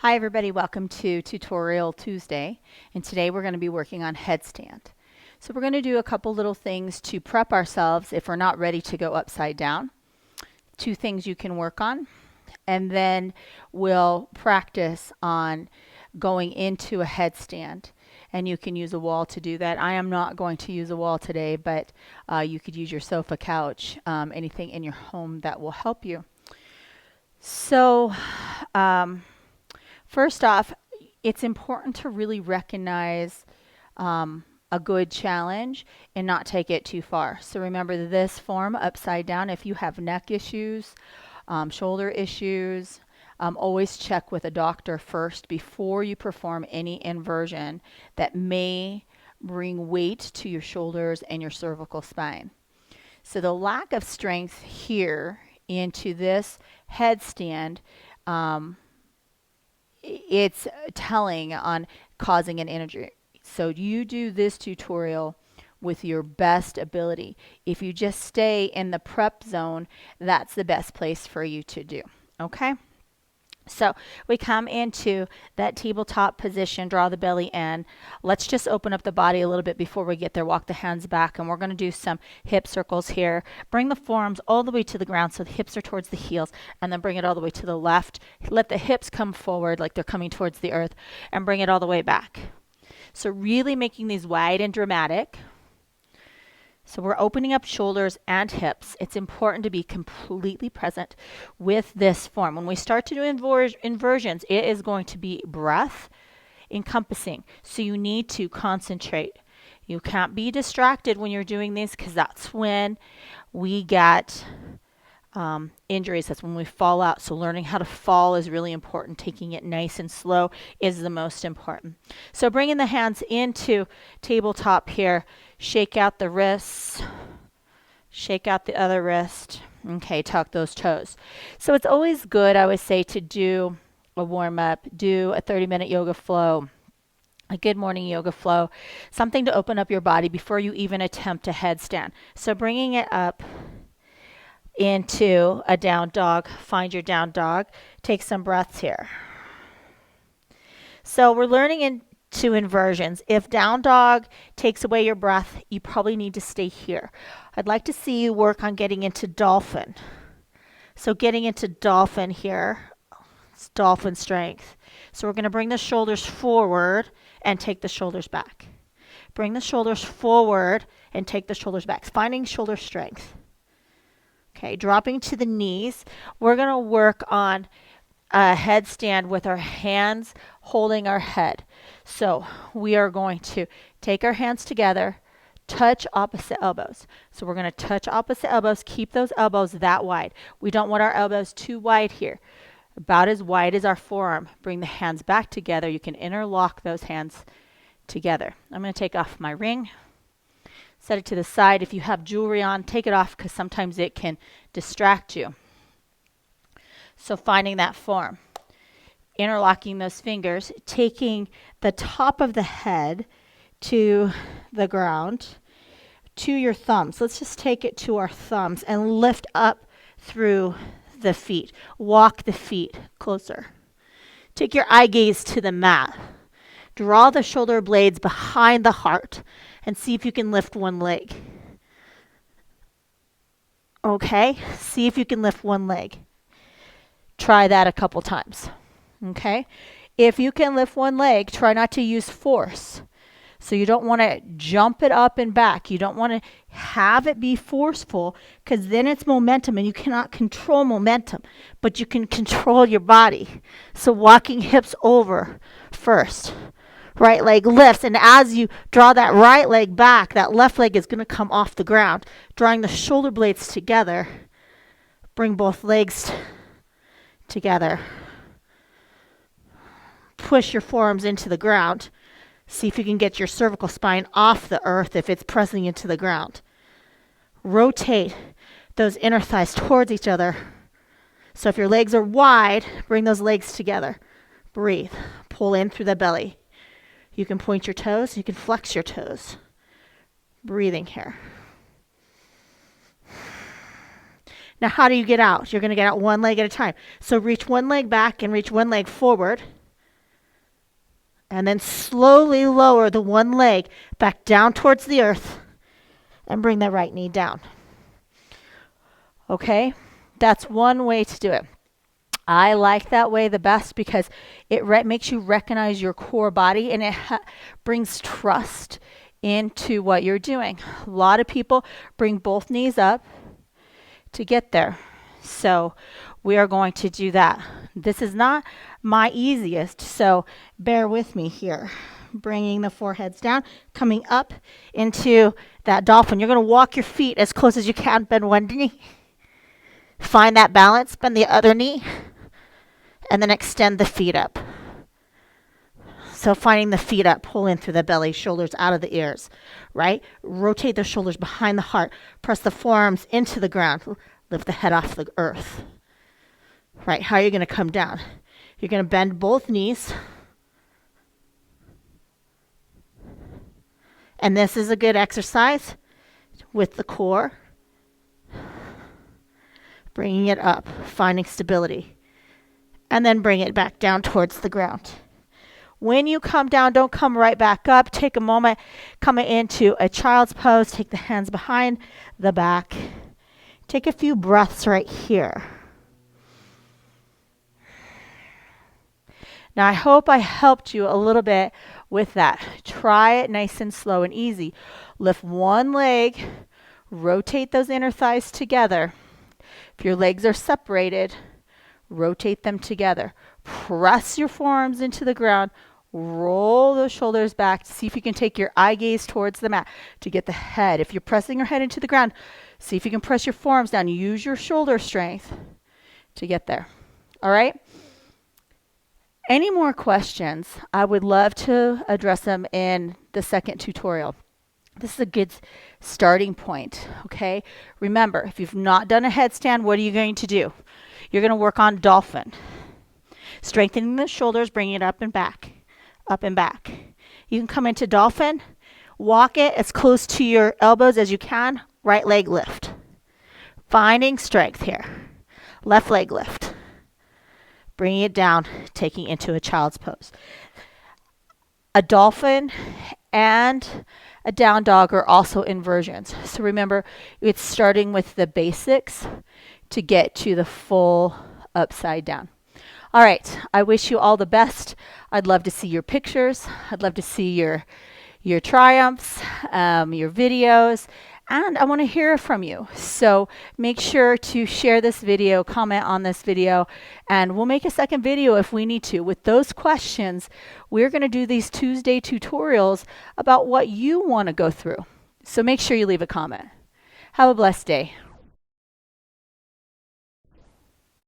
Hi everybody, welcome to Tutorial Tuesday, and today we're going to be working on headstand. So we're going to do a couple little things to prep ourselves if we're not ready to go upside down. Two things you can work on, and then we'll practice on going into a headstand. And you can use a wall to do that. I am not going to use a wall today, but you could use your sofa, couch, anything in your home that will help you. So, first off, it's important to really recognize a good challenge and not take it too far. So remember this form upside down. If you have neck issues, shoulder issues, always check with a doctor first before you perform any inversion that may bring weight to your shoulders and your cervical spine. So the lack of strength here into this headstand, it's telling on causing an injury. So you do this tutorial with your best ability. If you just stay in the prep zone, that's the best place for you to do. Okay? So we come into that tabletop position, draw the belly in. Let's just open up the body a little bit before we get there. Walk the hands back, and we're going to do some hip circles here. Bring the forearms all the way to the ground so the hips are towards the heels, and then bring it all the way to the left. Let the hips come forward like they're coming towards the earth, and bring it all the way back. So really making these wide and dramatic. So we're opening up shoulders and hips. It's important to be completely present with this form. When we start to do inversions, it is going to be breath encompassing. So you need to concentrate. You can't be distracted when you're doing these because that's when we get injuries. That's when we fall out. So learning how to fall is really important. Taking it nice and slow is the most important. So bringing the hands into tabletop here. Shake out the wrists. Shake out the other wrist. Okay, tuck those toes. So it's always good, I would say, to do a warm-up, do a 30-minute yoga flow, a good morning yoga flow, something to open up your body before you even attempt a headstand. So bringing it up into a down dog. Find your down dog. Take some breaths here. So we're learning into inversions. If down dog takes away your breath, you probably need to stay here. I'd like to see you work on getting into dolphin. So getting into dolphin here. It's dolphin strength. So we're going to bring the shoulders forward and take the shoulders back. Bring the shoulders forward and take the shoulders back. Finding shoulder strength. Okay, dropping to the knees. We're going to work on a headstand with our hands holding our head. So we are going to take our hands together, touch opposite elbows. So we're going to touch opposite elbows, keep those elbows that wide. We don't want our elbows too wide here. About as wide as our forearm. Bring the hands back together. You can interlock those hands together. I'm going to take off my ring. Set it to the side. If you have jewelry on, take it off because sometimes it can distract you. So finding that form. Interlocking those fingers. Taking the top of the head to the ground. To your thumbs. Let's just take it to our thumbs and lift up through the feet. Walk the feet closer. Take your eye gaze to the mat. Draw the shoulder blades behind the heart and see if you can lift one leg. Okay, see if you can lift one leg. Try that a couple times. Okay, if you can lift one leg, try not to use force. So you don't want to jump it up and back. You don't want to have it be forceful because then it's momentum and you cannot control momentum, but you can control your body. So walking hips over first. Right leg lifts, and as you draw that right leg back, that left leg is going to come off the ground. Drawing the shoulder blades together. Bring both legs together. Push your forearms into the ground. See if you can get your cervical spine off the earth if it's pressing into the ground. Rotate those inner thighs towards each other. So if your legs are wide, bring those legs together. Breathe. Pull in through the belly. You can point your toes. You can flex your toes. Breathing here. Now, how do you get out? You're going to get out one leg at a time. So reach one leg back and reach one leg forward. And then slowly lower the one leg back down towards the earth and bring the right knee down. Okay? That's one way to do it. I like that way the best because it makes you recognize your core body, and it brings trust into what you're doing. A lot of people bring both knees up to get there. So we are going to do that. This is not my easiest, so bear with me here. Bringing the foreheads down, coming up into that dolphin. You're going to walk your feet as close as you can, bend one knee. Find that balance, bend the other knee, and then extend the feet up. So finding the feet up, pull in through the belly, shoulders out of the ears, right? Rotate the shoulders behind the heart. Press the forearms into the ground. Lift the head off the earth. Right, how are you going to come down? You're going to bend both knees. And this is a good exercise with the core. Bringing it up, finding stability. And then bring it back down towards the ground. When you come down, don't come right back up. Take a moment, come into a child's pose. Take the hands behind the back. Take a few breaths right here. Now, I hope I helped you a little bit with that. Try it nice and slow and easy. Lift one leg, rotate those inner thighs together. If your legs are separated, rotate them together. Press your forearms into the ground. Roll those shoulders back. See if you can take your eye gaze towards the mat to get the head. If you're pressing your head into the ground, see if you can press your forearms down. Use your shoulder strength to get there. All right? Any more questions? I would love to address them in the second tutorial. This is a good starting point, okay? Remember, if you've not done a headstand, what are you going to do? You're going to work on dolphin. Strengthening the shoulders, bringing it up and back, up and back. You can come into dolphin, walk it as close to your elbows as you can, right leg lift. Finding strength here. Left leg lift. Bringing it down, taking into a child's pose. A dolphin and a down dog are also inversions. So remember, it's starting with the basics to get to the full upside down. All right, I wish you all the best. I'd love to see your pictures. I'd love to see your triumphs, your videos, and I want to hear from you. So make sure to share this video, comment on this video, and we'll make a second video if we need to. With those questions, we're going to do these Tuesday tutorials about what you want to go through. So make sure you leave a comment. Have a blessed day.